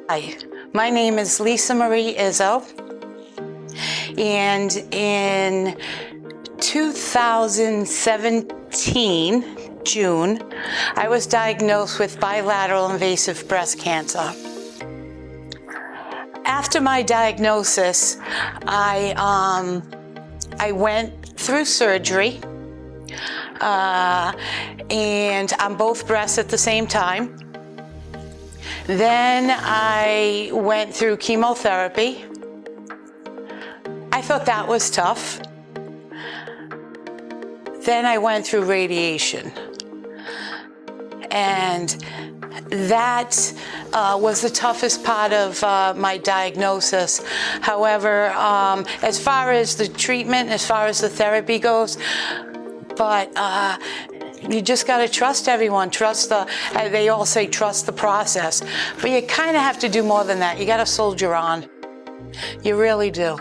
Hi, my name is Lisa Marie Izzo, and in 2017, June, I was diagnosed with bilateral invasive breast cancer. After my diagnosis, I went through surgery, and on both breasts at the same time. Then I went through chemotherapy. I thought that was tough. Then I went through radiation. And that was the toughest part of my diagnosis. However, as far as the treatment, as far as the therapy goes, but you just got to trust everyone. They all say trust the process. But you kind of have to do more than that. You got to soldier on. You really do.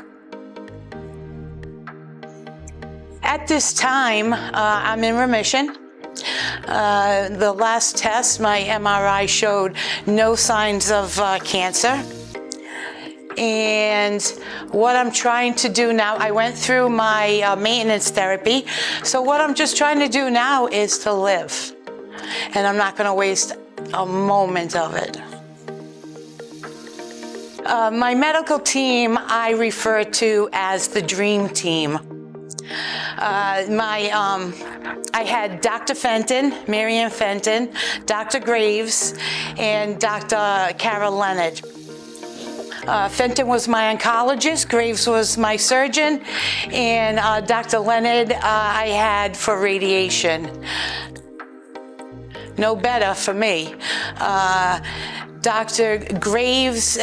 At this time, I'm in remission. The last test, my MRI showed no signs of cancer. And what I'm trying to do now, I went through my maintenance therapy. So what I'm just trying to do now is to live. And I'm not going to waste a moment of it. My medical team, I refer to as the dream team. I had Dr. Fenton, Marianne Fenton, Dr. Graves, and Dr. Carol Leonard. Fenton was my oncologist, Graves was my surgeon, and Dr. Leonard I had for radiation. No better for me. Dr. Graves,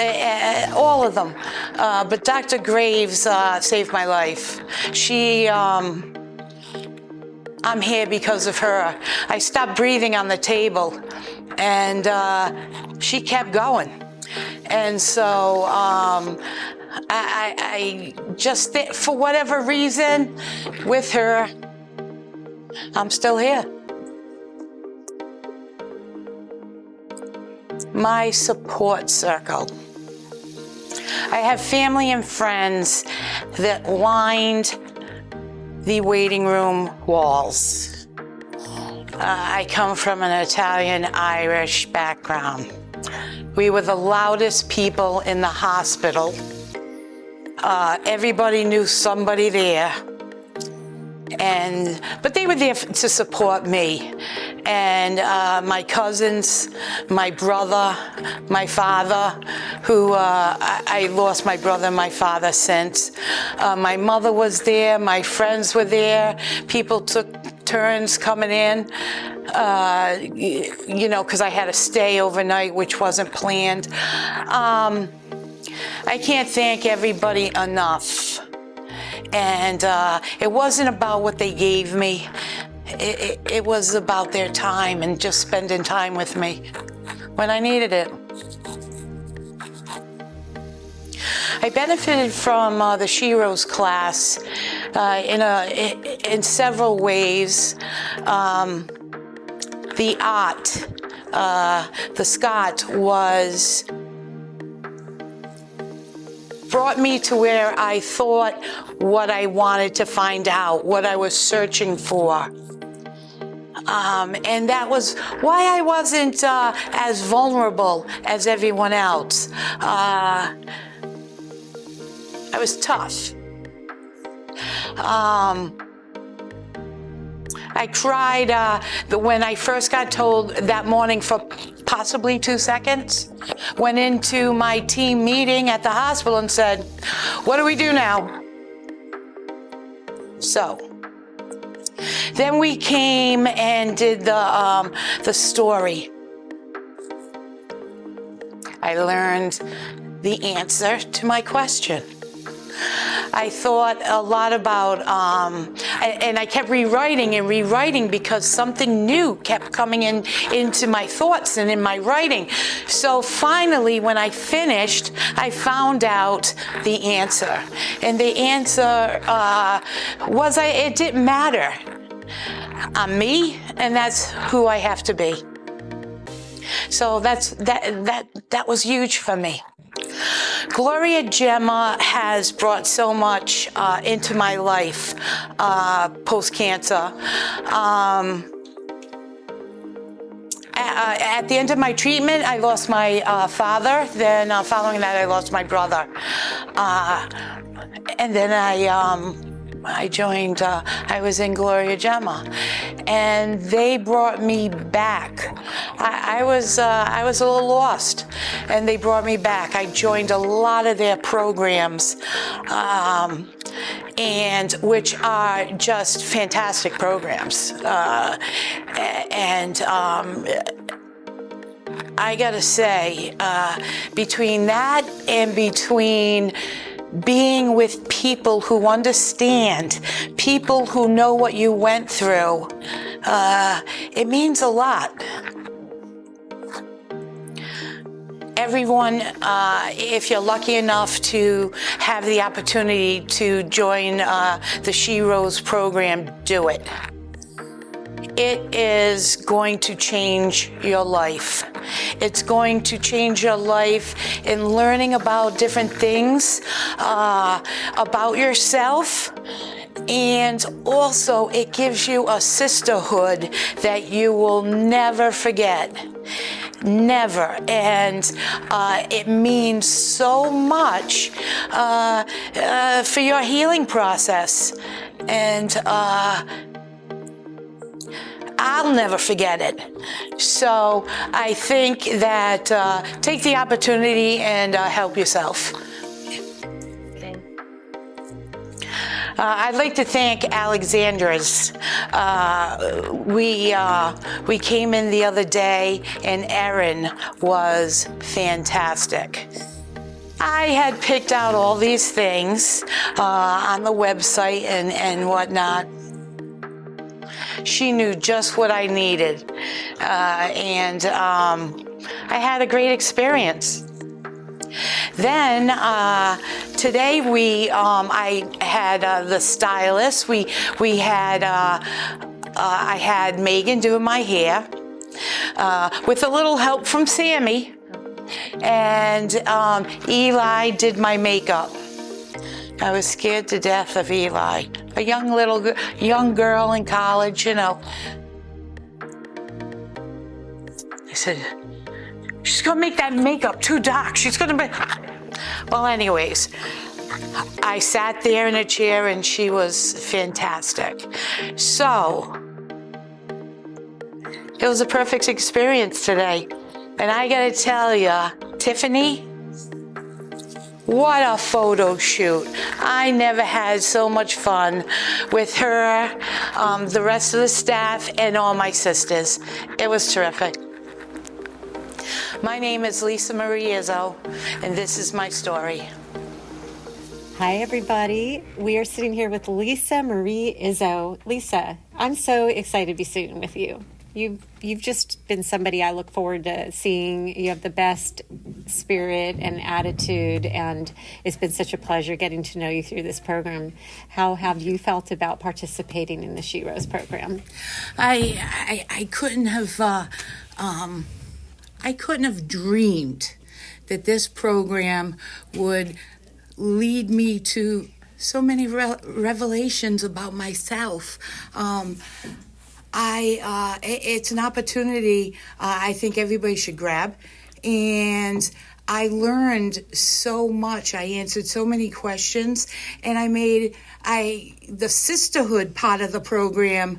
all of them, but Dr. Graves saved my life. I'm here because of her. I stopped breathing on the table, and she kept going. And so I just, for whatever reason, with her, I'm still here. My support circle. I have family and friends that lined the waiting room walls. I come from an Italian-Irish background. We were the loudest people in the hospital. Everybody knew somebody there. But they were there to support me. And my cousins, my brother, my father, who I lost my brother and my father since. My mother was there, my friends were there. People took turns coming in, because I had to stay overnight, which wasn't planned. I can't thank everybody enough. And it wasn't about what they gave me. It was about their time and just spending time with me when I needed it. I benefited from the Sheroes class in several ways. The art, the Scott brought me to where I thought what I wanted to find out, what I was searching for. And that was why I wasn't as vulnerable as everyone else. I was tough. I cried when I first got told that morning for possibly 2 seconds. Went into my team meeting at the hospital and said, "What do we do now?" So then we came and did the story. I learned the answer to my question. I thought a lot about, and I kept rewriting because something new kept coming into my thoughts and in my writing. So finally, when I finished, I found out the answer. And the answer was it didn't matter. I'm me, and that's who I have to be. So that was huge for me. Gloria Gemma has brought so much into my life post-cancer. At the end of my treatment, I lost my father. Then following that, I lost my brother. And then I joined, I was in Gloria Gemma, and they brought me back. I was a little lost, and they brought me back. I joined a lot of their programs, and which are just fantastic programs. I gotta say, between that and between being with people who understand, people who know what you went through, it means a lot. Everyone, if you're lucky enough to have the opportunity to join the She Rose program, do it. It is going to change your life. It's going to change your life in learning about different things about yourself. And also, it gives you a sisterhood that you will never forget. Never. And it means so much for your healing process. And I'll never forget it. So I think that take the opportunity and help yourself. I'd like to thank Alexandra's. We came in the other day, and Erin was fantastic. I had picked out all these things on the website and whatnot. She knew just what I needed, and I had a great experience. Then today I had the stylist. I had Megan doing my hair with a little help from Sammy, and Eli did my makeup. I was scared to death of Eli, a young girl in college, you know. I said, she's gonna make that makeup too dark. She's gonna be... Well, anyways, I sat there in a chair and she was fantastic. So, it was a perfect experience today. And I gotta tell ya, Tiffany, what a photo shoot. I never had so much fun with her, the rest of the staff, and all my sisters. It was terrific. My name is Lisa Marie Izzo, and this is my story. Hi, everybody. We are sitting here with Lisa Marie Izzo. Lisa, I'm so excited to be sitting with you. You've just been somebody I look forward to seeing. You have the best spirit and attitude, and it's been such a pleasure getting to know you through this program. How have you felt about participating in the She Rose program? I couldn't have dreamed that this program would lead me to so many revelations about myself. It's an opportunity I think everybody should grab, and I learned so much. I answered so many questions, and the sisterhood part of the program.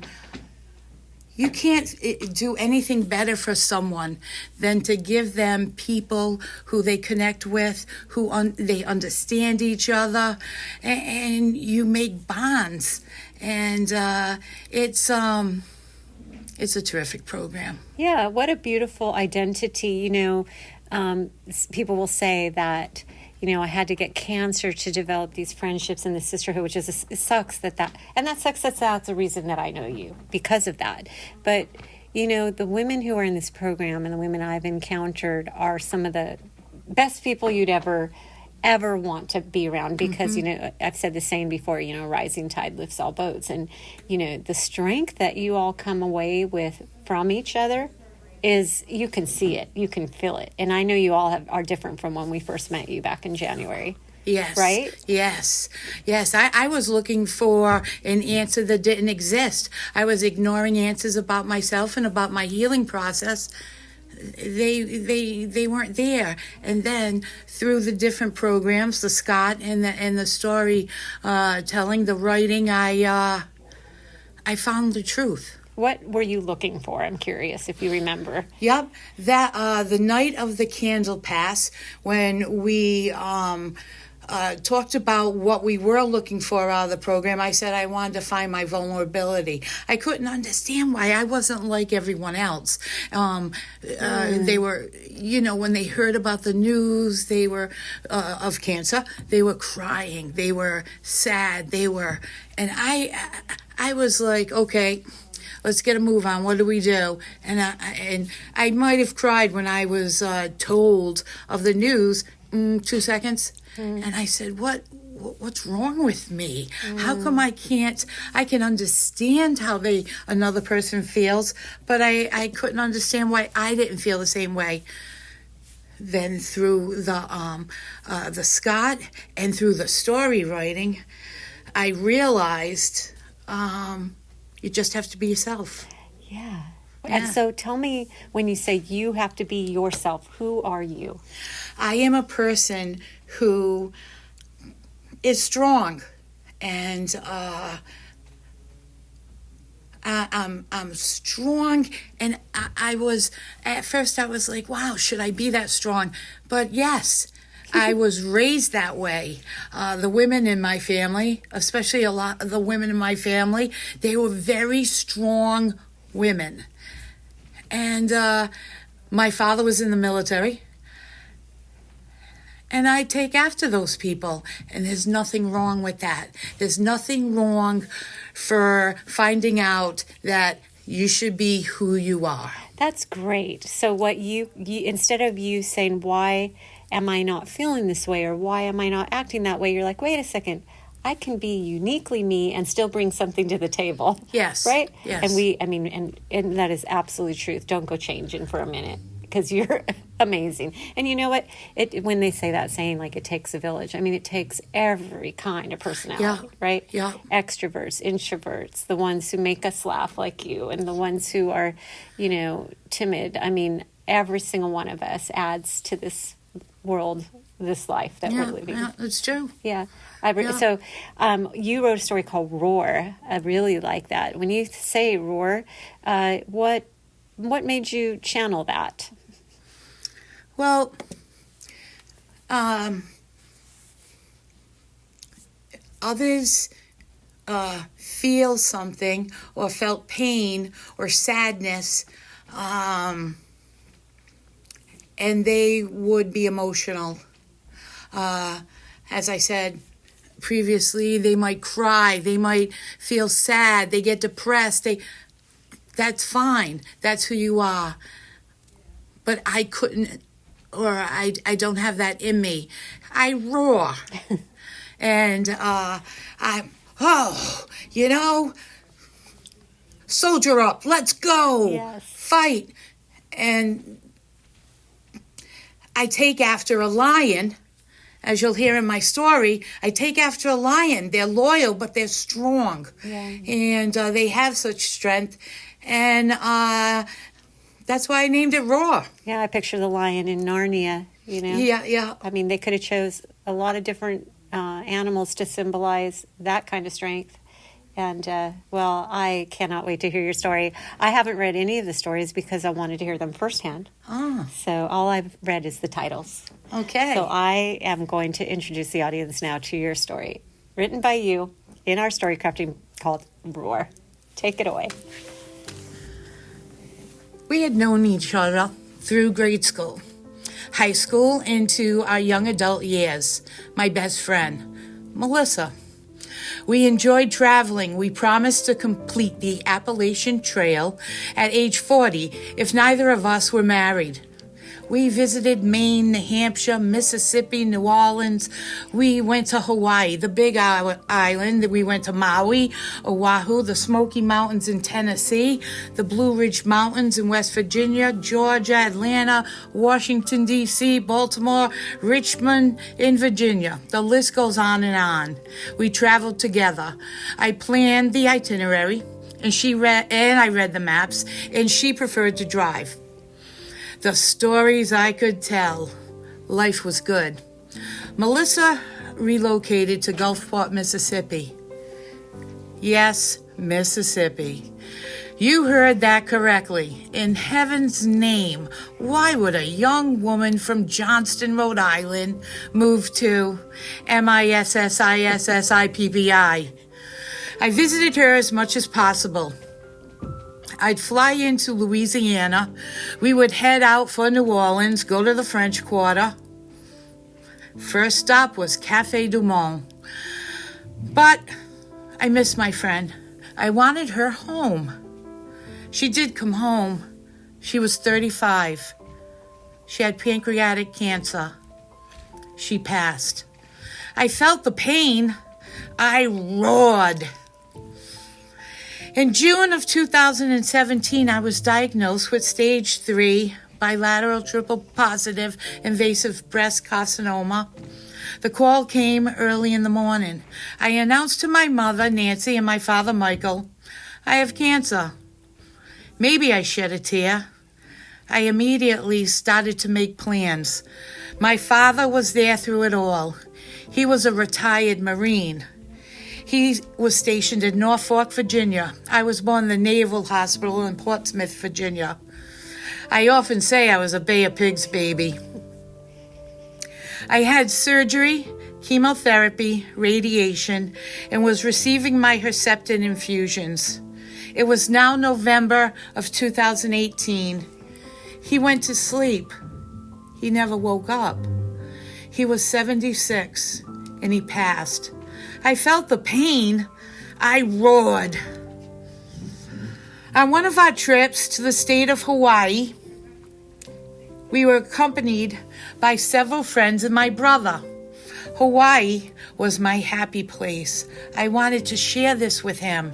You can't do anything better for someone than to give them people who they connect with, they understand each other, and you make bonds. And it's a terrific program. Yeah, what a beautiful identity. People will say that, I had to get cancer to develop these friendships and the sisterhood, which is, it sucks that sucks that's the reason that I know you, because of that. But, the women who are in this program and the women I've encountered are some of the best people you'd ever want to be around, because, I've said the saying before, rising tide lifts all boats. And, the strength that you all come away with from each other is you can see it, you can feel it. And I know you all are different from when we first met you back in January. Yes. Right? Yes. Yes. I was looking for an answer that didn't exist. I was ignoring answers about myself and about my healing process. They weren't there. And then through the different programs, the Scott and the story telling, the writing, I found the truth. What were you looking for? I'm curious if you remember. Yep, that the night of the candle pass, when we talked about what we were looking for out of the program, I said I wanted to find my vulnerability. I couldn't understand why I wasn't like everyone else. They were, when they heard about the news, they were of cancer, they were crying, they were sad, and I was like, okay, let's get a move on. What do we do? And I might have cried when I was told of the news. 2 seconds. And I said, what's wrong with me? How come I can understand how another person feels, but I couldn't understand why I didn't feel the same way. Then through the Scott and through the story writing, I realized you just have to be yourself. Yeah. And so tell me, when you say you have to be yourself, who are you? I am a person who is strong, and I'm strong, and I was, at first I was like, wow, should I be that strong? But yes, I was raised that way. The women in my family, especially a lot of the women in my family, they were very strong women. And my father was in the military. And I take after those people. And there's nothing wrong with that. There's nothing wrong for finding out that you should be who you are. That's great. So what you instead of you saying, why am I not feeling this way, or why am I not acting that way, you're like, wait a second, I can be uniquely me and still bring something to the table. Yes. Right? Yes. And that is absolute truth. Don't go changing for a minute, because you're amazing. And you know what? When they say that saying, like, it takes a village, I mean, it takes every kind of personality, right? Yeah. Extroverts, introverts, the ones who make us laugh like you, and the ones who are, timid. I mean, every single one of us adds to this world, this life that we're living. Yeah, it's true. Yeah. So you wrote a story called Roar. I really like that. When you say Roar, what made you channel that? Well, others feel something or felt pain or sadness, and they would be emotional. As I said previously, they might cry, they might feel sad, they get depressed. That's fine. That's who you are. But I couldn't, or I don't have that in me. I roar. And soldier up, let's go. Yes. Fight. And I take after a lion. As you'll hear in my story, I take after a lion. They're loyal, but they're strong. Yeah. And they have such strength. And that's why I named it Roar. Yeah, I picture the lion in Narnia, Yeah. I mean, they could have chose a lot of different animals to symbolize that kind of strength. And, I cannot wait to hear your story. I haven't read any of the stories because I wanted to hear them firsthand. Oh. So all I've read is the titles. Okay. So I am going to introduce the audience now to your story, written by you in our story crafting called Roar. Take it away. We had known each other through grade school, high school, into our young adult years. My best friend, Melissa. We enjoyed traveling. We promised to complete the Appalachian Trail at age 40 if neither of us were married. We visited Maine, New Hampshire, Mississippi, New Orleans. We went to Hawaii, the Big Island. We went to Maui, Oahu, the Smoky Mountains in Tennessee, the Blue Ridge Mountains in West Virginia, Georgia, Atlanta, Washington, D.C., Baltimore, Richmond in Virginia. The list goes on and on. We traveled together. I planned the itinerary, and I read the maps, and she preferred to drive. The stories I could tell. Life was good. Melissa relocated to Gulfport, Mississippi. Yes, Mississippi. You heard that correctly. In heaven's name, why would a young woman from Johnston, Rhode Island move to Mississippi? I visited her as much as possible. I'd fly into Louisiana. We would head out for New Orleans, go to the French Quarter. First stop was Café du Monde. But I missed my friend. I wanted her home. She did come home. She was 35. She had pancreatic cancer. She passed. I felt the pain. I roared. In June of 2017, I was diagnosed with stage 3 bilateral triple positive invasive breast carcinoma. The call came early in the morning. I announced to my mother, Nancy, and my father, Michael, I have cancer. Maybe I shed a tear. I immediately started to make plans. My father was there through it all. He was a retired Marine. He was stationed in Norfolk, Virginia. I was born in the Naval Hospital in Portsmouth, Virginia. I often say I was a Bay of Pigs baby. I had surgery, chemotherapy, radiation, and was receiving my Herceptin infusions. It was now November of 2018. He went to sleep. He never woke up. He was 76, and he passed. I felt the pain. I roared. On one of our trips to the state of Hawaii, we were accompanied by several friends and my brother. Hawaii was my happy place. I wanted to share this with him.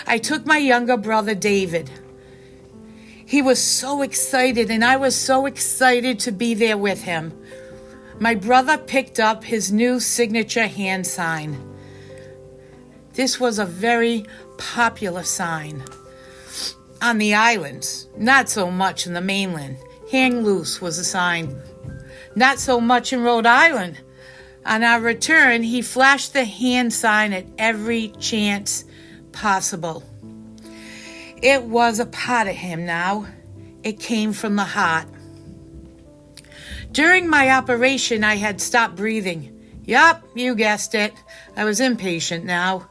I took my younger brother, David. He was so excited, and I was so excited to be there with him. My brother picked up his new signature hand sign. This was a very popular sign on the islands, not so much in the mainland. Hang loose was a sign. Not so much in Rhode Island. On our return, he flashed the hand sign at every chance possible. It was a part of him now. It came from the heart. During my operation, I had stopped breathing. Yup, you guessed it. I was inpatient now.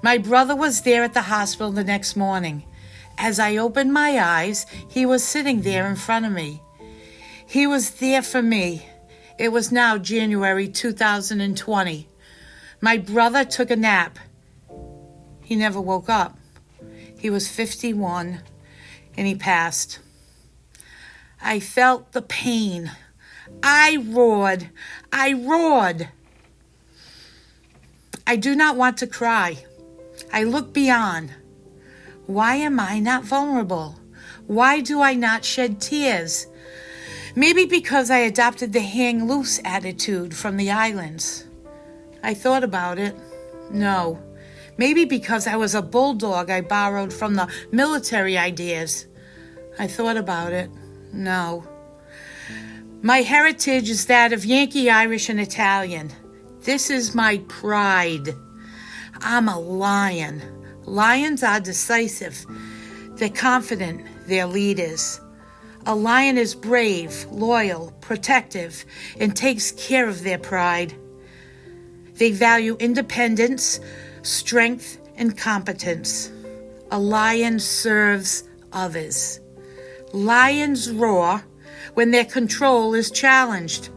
My brother was there at the hospital the next morning. As I opened my eyes, he was sitting there in front of me. He was there for me. It was now January 2020. My brother took a nap. He never woke up. He was 51, and he passed. I felt the pain. I roared. I roared. I do not want to cry. I look beyond. Why am I not vulnerable? Why do I not shed tears? Maybe because I adopted the hang loose attitude from the islands. I thought about it. No. Maybe because I was a bulldog I borrowed from the military ideas. I thought about it. No. My heritage is that of Yankee, Irish, and Italian. This is my pride. I'm a lion. Lions are decisive. They're confident, they're leaders. A lion is brave, loyal, protective, and takes care of their pride. They value independence, strength, and competence. A lion serves others. Lions roar when their control is challenged.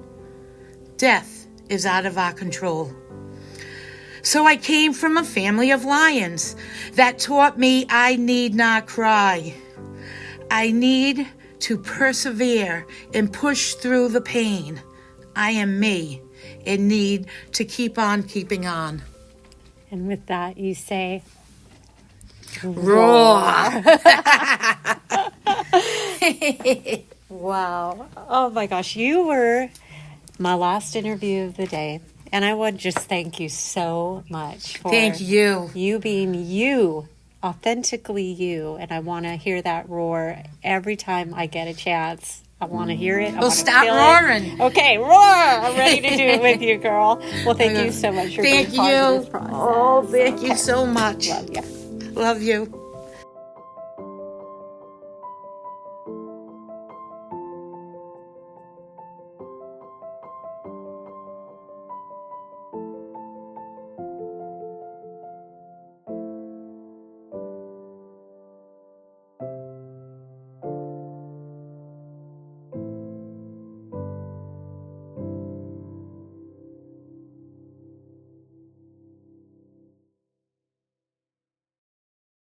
Death is out of our control. So I came from a family of lions that taught me I need not cry. I need to persevere and push through the pain. I am me and need to keep on keeping on. And with that, you say, Roar. wow. Oh my gosh, you were my last interview of the day. And I would just thank you so much for Thank you. you being you, authentically you. And I want to hear that roar every time I get a chance. I want to hear it. Well, stop roaring. Okay, roar. I'm ready to do it with you, girl. Well, thank you so much for being part of this process. Oh, thank you so much. Love you. Love you.